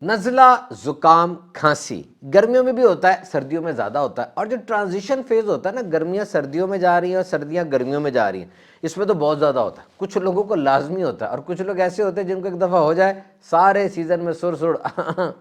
नज़ला, ज़ुकाम, खांसी गर्मियों में भी होता है, सर्दियों में ज़्यादा होता है। और जो ट्रांजिशन फेज़ होता है ना, गर्मियाँ सर्दियों में जा रही हैं और सर्दियाँ गर्मियों में जा रही हैं, इसमें तो बहुत ज़्यादा होता है। कुछ लोगों को लाजमी होता है और कुछ लोग ऐसे होते हैं जिनको एक दफ़ा हो जाए सारे सीज़न में सुर सुर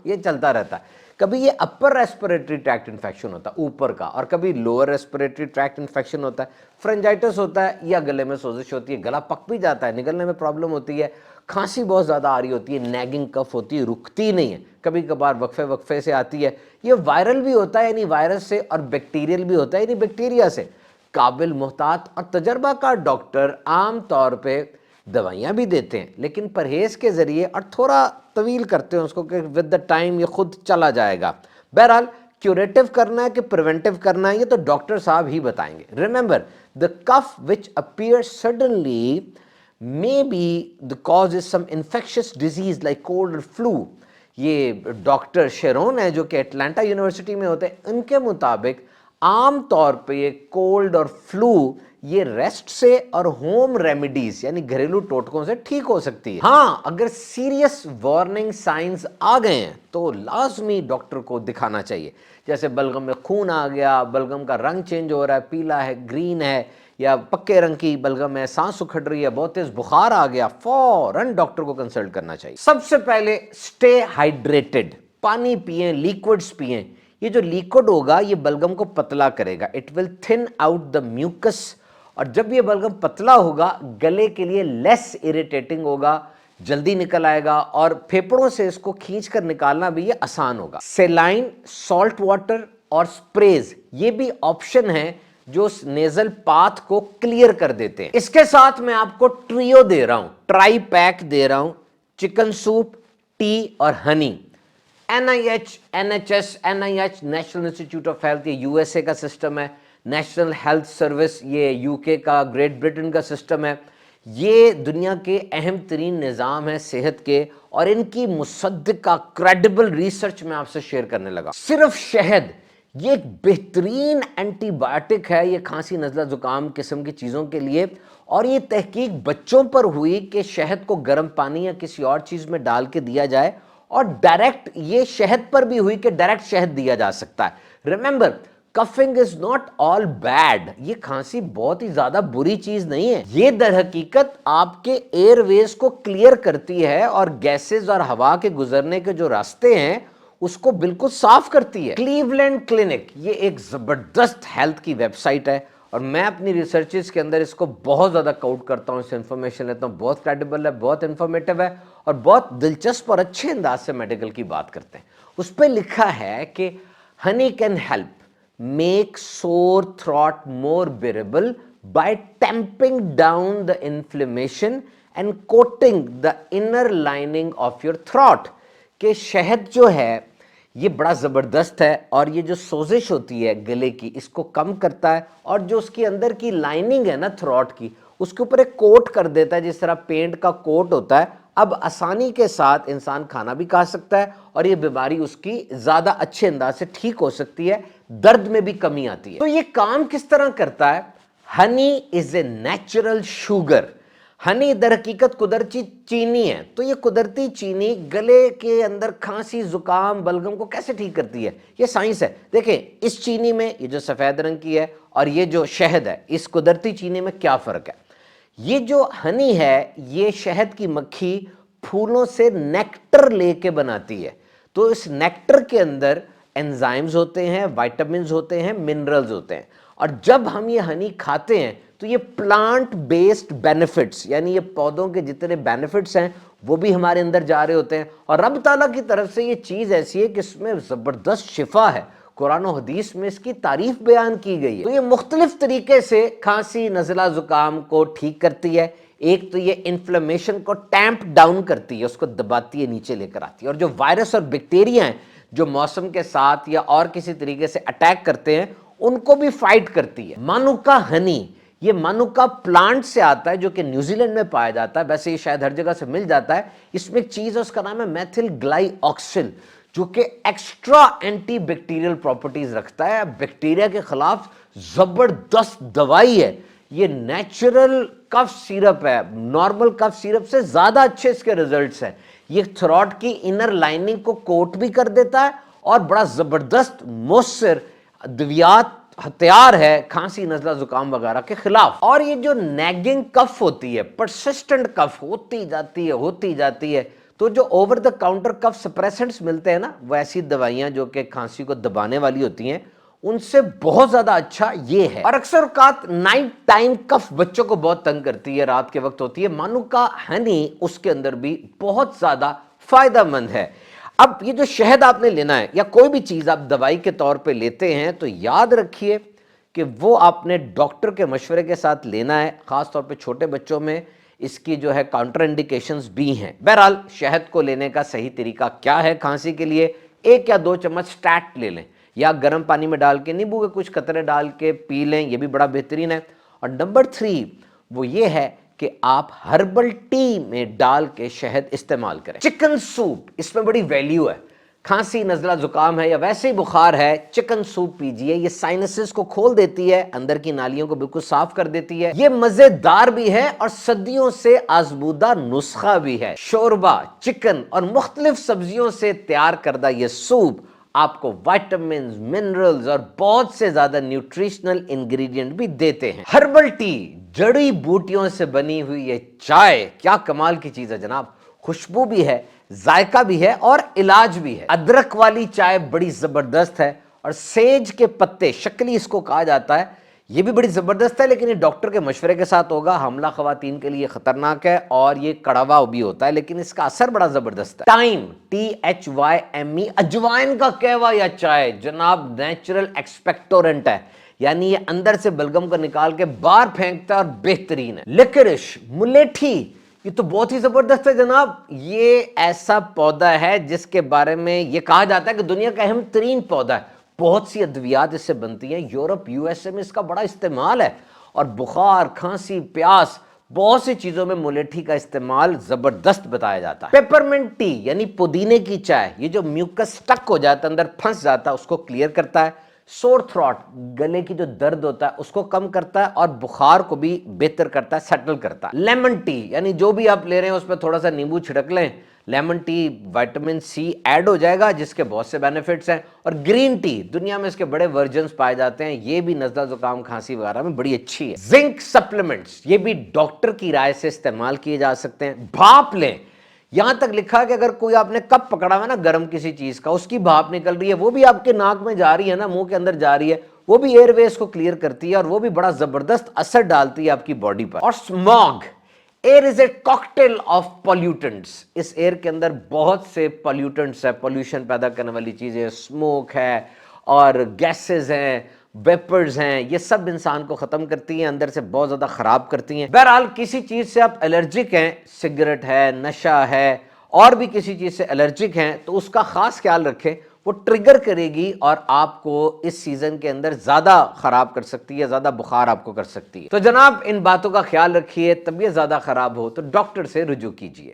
ये चलता रहता है। कभी ये अपर रेस्पिरेटरी ट्रैक्ट इन्फेक्शन होता है ऊपर का, और कभी लोअर रेस्पिरेटरी ट्रैक्ट इन्फेक्शन होता है, फ्रेंजाइटिस होता है, या गले में सोजिश होती है, गला पक भी जाता है, निकलने में प्रॉब्लम होती है, खांसी बहुत ज़्यादा आ रही होती है, नैगिंग कफ होती है, रुकती नहीं है, कभी कभार वक्फे वक्फे से आती है। ये वायरल भी होता है यानी वायरस से, और बैक्टीरियल भी होता है यानी बैक्टीरिया से। काबिल, मोहतात और तजर्बाकार डॉक्टर आम तौर पे दवाइयाँ भी देते हैं, लेकिन परहेज़ के ज़रिए और थोड़ा तवील करते हैं उसको कि विद द टाइम ये खुद चला जाएगा। बहरहाल क्यूरेटिव करना है कि प्रिवेंटिव करना है, ये तो डॉक्टर साहब ही बताएंगे। Remember, the cough which appear suddenly maybe the cause is some infectious disease like cold or flu। ये डॉक्टर शेरोन है जो कि एटलांटा यूनिवर्सिटी में होते हैं, उनके मुताबिक आम तौर पे ये कोल्ड और फ्लू ये रेस्ट से और होम रेमेडीज यानी घरेलू टोटकों से ठीक हो सकती है। हाँ, अगर सीरियस वार्निंग साइंस आ गए हैं तो लाजमी डॉक्टर को दिखाना चाहिए, जैसे बलगम में खून आ गया, बलगम का रंग चेंज हो रहा है, पीला है, ग्रीन है, या पक्के रंग की बलगम है, सांस उखड़ रही है, बहुत तेज बुखार आ गया, फौरन डॉक्टर को कंसल्ट करना चाहिए। सबसे पहले स्टे हाइड्रेटेड, पानी पिएं, लिक्विड्स पिएं। ये जो लिक्विड होगा ये बलगम को पतला करेगा, it will thin out the mucus, और जब ये बलगम पतला होगा गले के लिए लेस इरिटेटिंग होगा, जल्दी निकल आएगा, और फेफड़ों से इसको खींच कर निकालना भी ये आसान होगा। सेलाइन, सॉल्ट वाटर और स्प्रेज ये भी ऑप्शन है जो नेजल पाथ को क्लियर कर देते हैं। इसके साथ मैं आपको ट्रियो दे रहा हूं, ट्राई पैक दे रहा हूं, चिकन सूप, टी और Honey. NIH, NHS, NIH national institute of health ये यूएसए का सिस्टम है, नेशनल हेल्थ सर्विस ये यूके का, ग्रेट ब्रिटेन का सिस्टम है। ये दुनिया के अहम तरीन निज़ाम है सेहत के, और इनकी मुसद्दिका क्रेडिबल रिसर्च में आपसे शेयर करने लगा। सिर्फ शहद ये एक बेहतरीन एंटीबायोटिक है ये खांसी, नज़ला, ज़ुकाम किस्म की चीज़ों के लिए, और ये तहकीक बच्चों पर हुई कि शहद को गर्म पानी या किसी और चीज़ में डाल के दिया जाए, और डायरेक्ट ये शहद पर भी हुई कि डायरेक्ट शहद दिया जा सकता है। Remember, coughing is not all bad, ये खांसी बहुत ही ज़्यादा बुरी चीज़ नहीं है, ये दर हकीकत आपके एयरवेज को क्लियर करती है और गैसेज और हवा के गुजरने के जो रास्ते हैं उसको बिल्कुल साफ करती है। क्लीवलैंड क्लिनिक ये एक जबरदस्त हेल्थ की वेबसाइट है, और मैं अपनी रिसर्चेस के अंदर इसको बहुत ज़्यादा काउंट करता हूँ, इससे इन्फॉर्मेशन लेता हूँ, बहुत क्रेडिबल है, बहुत इन्फॉर्मेटिव है, और बहुत दिलचस्प और अच्छे अंदाज से मेडिकल की बात करते हैं। उस पर लिखा है कि honey can help make sore throat more bearable by tamping down the inflammation and coating the inner lining of your throat. कि शहद जो है ये बड़ा ज़बरदस्त है, और ये जो सोजिश होती है गले की इसको कम करता है, और जो उसकी अंदर की लाइनिंग है ना थ्रॉट की, उसके ऊपर एक कोट कर देता है, जिस तरह पेंट का कोट होता है। अब आसानी के साथ इंसान खाना भी खा सकता है, और ये बीमारी उसकी ज़्यादा अच्छे अंदाज से ठीक हो सकती है, दर्द में भी कमी आती है। तो ये काम किस तरह करता है? Honey is a natural sugar. Honey दर हकीकत कुदरती चीनी है, तो ये कुदरती चीनी गले के अंदर खांसी, जुकाम, बलगम को कैसे ठीक करती है, ये साइंस है। देखें, इस चीनी में ये जो सफ़ेद रंग की है और ये जो शहद है, इस कुदरती चीनी में क्या फ़र्क है? ये जो हनी है ये शहद की मक्खी फूलों से नेक्टर लेके बनाती है, तो इस नेक्टर के अंदर एंजाइम्स होते हैं, विटामिन्स होते हैं, मिनरल्स होते हैं, और जब हम ये हनी खाते हैं तो ये प्लांट बेस्ड बेनिफिट्स यानी ये पौधों के जितने बेनिफिट्स हैं वो भी हमारे अंदर जा रहे होते हैं, और रब ताला की तरफ से ये चीज़ ऐसी है कि इसमें ज़बरदस्त शिफा है। कुरान और हदीस में इसकी तारीफ बयान की गई है। तो ये मुख्तलिफ तरीके से खांसी, नज़ला, ज़ुकाम को ठीक करती है। एक तो ये इन्फ्लेमेशन को टैंप डाउन करती है, उसको दबाती है, नीचे लेकर आती है, और जो वायरस और बैक्टीरिया हैं जो मौसम के साथ या और किसी तरीके से अटैक करते हैं उनको भी फाइट करती है। मानुका हनी, ये मानुका प्लांट से आता है जो कि न्यूजीलैंड में पाया जाता है, वैसे ये शायद हर जगह से मिल जाता है। इसमें एक चीज़ है उसका नाम है मेथिल ग्लाइऑक्सिल, जो कि एक्स्ट्रा एंटी बैक्टीरियल प्रॉपर्टीज रखता है, बैक्टीरिया के खिलाफ जबरदस्त दवाई है। ये नेचुरल कफ सिरप है, नॉर्मल कफ सिरप से ज़्यादा अच्छे इसके रिजल्ट्स हैं। یہ تھروٹ کی انر لائننگ کو کوٹ بھی کر دیتا ہے اور بڑا زبردست مؤثر ادویات ہتھیار ہے کھانسی نزلہ زکام وغیرہ کے خلاف۔ اور یہ جو نیگنگ کف ہوتی ہے، پرسسٹنٹ کف ہوتی جاتی ہے، تو جو اوور دا کاؤنٹر کف سپریسنٹس ملتے ہیں نا، وہ ایسی دوائیاں جو کہ کھانسی کو دبانے والی ہوتی ہیں، ان سے بہت زیادہ اچھا یہ ہے۔ اور اکثر اوقات نائٹ ٹائم کف بچوں کو بہت تنگ کرتی ہے، رات کے وقت ہوتی ہے، مانوکا ہنی اس کے اندر بھی بہت زیادہ فائدہ مند ہے۔ اب یہ جو شہد آپ نے لینا ہے یا کوئی بھی چیز آپ دوائی کے طور پہ لیتے ہیں، تو یاد رکھیے کہ وہ آپ نے ڈاکٹر کے مشورے کے ساتھ لینا ہے، خاص طور پہ چھوٹے بچوں میں اس کی جو ہے کاؤنٹر انڈیکیشنز بھی ہیں۔ بہرحال شہد کو لینے کا صحیح طریقہ کیا ہے کھانسی کے لیے؟ 1 یا 2 چمچ سٹیٹ لے لیں، یا گرم پانی میں ڈال کے نیمبو کے کچھ قطرے ڈال کے پی لیں، یہ بھی بڑا بہترین ہے۔ اور نمبر 3 وہ یہ ہے کہ آپ ہربل ٹی میں ڈال کے شہد استعمال کریں۔ چکن سوپ، اس میں بڑی ویلیو ہے، کھانسی نزلہ زکام ہے یا ویسے ہی بخار ہے، چکن سوپ پیجئے، یہ سائنسز کو کھول دیتی ہے، اندر کی نالیوں کو بالکل صاف کر دیتی ہے، یہ مزیدار بھی ہے اور صدیوں سے آزمودہ نسخہ بھی ہے۔ شوربہ، چکن اور مختلف سبزیوں سے تیار کردہ یہ سوپ آپ کو وائٹامنز، منرلز اور بہت سے زیادہ نیوٹریشنل انگریڈینٹ بھی دیتے ہیں۔ ہربل ٹی، جڑی بوٹیوں سے بنی ہوئی یہ چائے کیا کمال کی چیز ہے جناب، خوشبو بھی ہے، ذائقہ بھی ہے اور علاج بھی ہے۔ ادرک والی چائے بڑی زبردست ہے، اور سیج کے پتے، شکلی اس کو کہا جاتا ہے، یہ بھی بڑی زبردست ہے، لیکن یہ ڈاکٹر کے مشورے کے ساتھ ہوگا، حاملہ خواتین کے لیے خطرناک ہے اور یہ کڑوا بھی ہوتا ہے، لیکن اس کا اثر بڑا زبردست ہے۔ ٹائم، THYME، اجوائن کا کہوا یا چائے جناب نیچرل ایکسپیکٹورنٹ ہے، یعنی یہ اندر سے بلغم کو نکال کے باہر پھینکتا ہے اور بہترین ہے۔ لیکرش، ملیٹھی، یہ تو بہت ہی زبردست ہے جناب، یہ ایسا پودا ہے جس کے بارے میں یہ کہا جاتا ہے کہ دنیا کا اہم ترین پودا ہے، بہت سی ادویات اس سے بنتی ہیں، یورپ USA میں اس کا بڑا استعمال ہے، اور بخار، کھانسی، پیاس، بہت سی چیزوں میں ملیٹھی کا استعمال زبردست بتایا جاتا ہے۔ پیپرمنٹ ٹی یعنی پودینے کی چائے، یہ جو میوکس سٹک ہو جاتا ہے، اندر پھنس جاتا ہے، اس کو کلیئر کرتا ہے۔ سور تھروٹ، گلے کی جو درد ہوتا ہے اس کو کم کرتا ہے اور بخار کو بھی بہتر کرتا ہے، سیٹل کرتا ہے۔ لیمن ٹی یعنی جو بھی آپ لے رہے ہیں اس پہ تھوڑا سا نیمبو چھڑک لیں، lemon tea vitamin C add ہو جائے گا جس کے بہت سے بینیفٹس ہیں۔ اور گرین ٹی، دنیا میں اس کے بڑے ورژنز پائے جاتے ہیں، یہ بھی نزلہ زکام کھانسی وغیرہ میں بڑی اچھی ہے۔ زنک سپلیمنٹس، یہ بھی ڈاکٹر کی رائے سے استعمال کیے جا سکتے ہیں۔ بھاپ لیں، یہاں تک لکھا کہ اگر کوئی آپ نے کپ پکڑا ہوا نا گرم کسی چیز کا، اس کی بھاپ نکل رہی ہے، وہ بھی آپ کے ناک میں جا رہی ہے نا، منہ کے اندر جا رہی ہے، وہ بھی ایئر ویز کو کلیئر کرتی ہے اور وہ بھی بڑا زبردست اثر ڈالتی ہے آپ کی باڈی پر۔ اور smog, air is a cocktail of pollutants, اس ایئر کے اندر بہت سے پولیوٹنٹس ہیں، پولیوشن پیدا کرنے والی چیزیں، اسموک ہے اور گیسز ہیں، ویپرز ہیں، یہ سب انسان کو ختم کرتی ہیں، اندر سے بہت زیادہ خراب کرتی ہیں۔ بہرحال کسی چیز سے آپ الرجک ہیں، سگریٹ ہے، نشہ ہے، اور بھی کسی چیز سے الرجک ہیں، تو اس کا خاص خیال رکھیں، وہ ٹریگر کرے گی اور آپ کو اس سیزن کے اندر زیادہ خراب کر سکتی ہے، زیادہ بخار آپ کو کر سکتی ہے۔ تو جناب ان باتوں کا خیال رکھیے، طبیعت زیادہ خراب ہو تو ڈاکٹر سے رجوع کیجیے۔